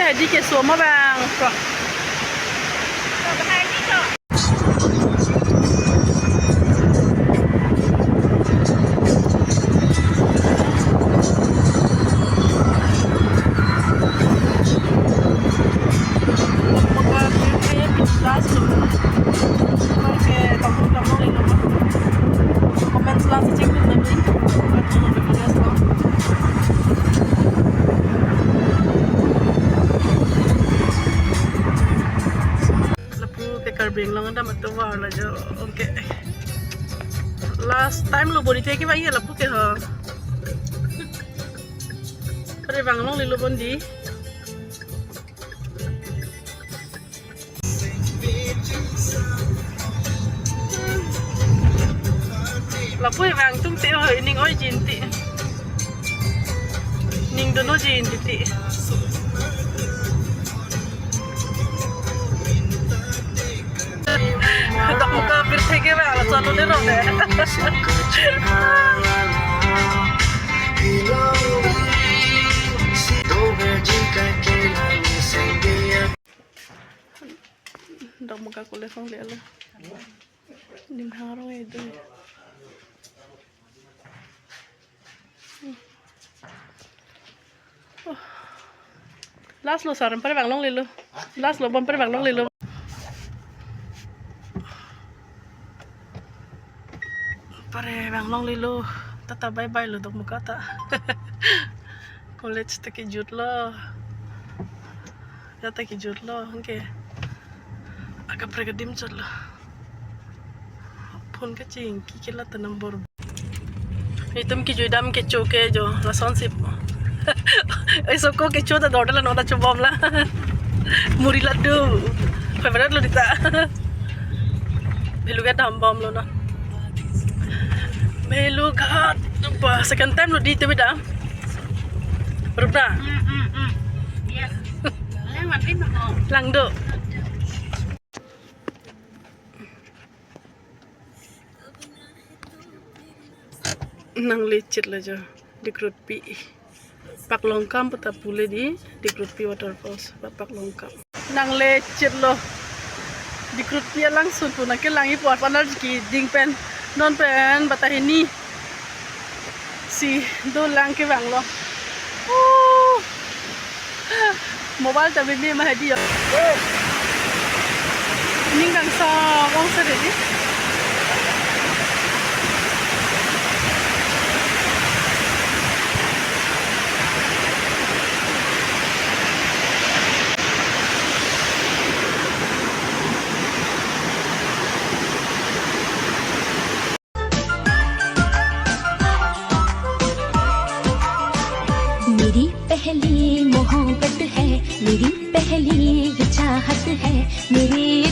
hai di ke soma bang kok hai di kok Bing lang anda matawa la jo. Okay. Last time lo body take ba iya la puke ha. Pare bang long li lo bondi. La puke bang tum te ho ning oi jinti. Ning dono jinti. DOKMOKA bertege ba ala solo de ro de DOKMOKA kule không lẽ là nim haro e do last lo saran pare bang long le lo last lo bom pare bang long le lo pare bang long lilo tata bye bye lo DOKMOKA ta college ta ki jut lo ya ta ki jut lo okay aga pregadim chot lo phone ka ching ki kila ta number itum ki juidam ke choke jo relationship ai so ko ke chota dodala no ta chobom la muri laddu favorite lo dita belu ga dam bom lo na Melu kat second time lo di tu beda. Berapa? Yes. Lang wan lim mo. Lang do. Nang lecet la jo DIKRUTPI. Pak longkam puta pule di DIKRUTPI waterfall pak longkam. Nang lecet lo. DIKRUTPI langsung tu nak kelangi puat panar ki ding pen. Non pen batahini si do lang ke bang lo mobile ta bibi ma hadi yo ning kang sa wong sa de मेरी पहली मोहब्बत है मेरी पहली चाहत है मेरी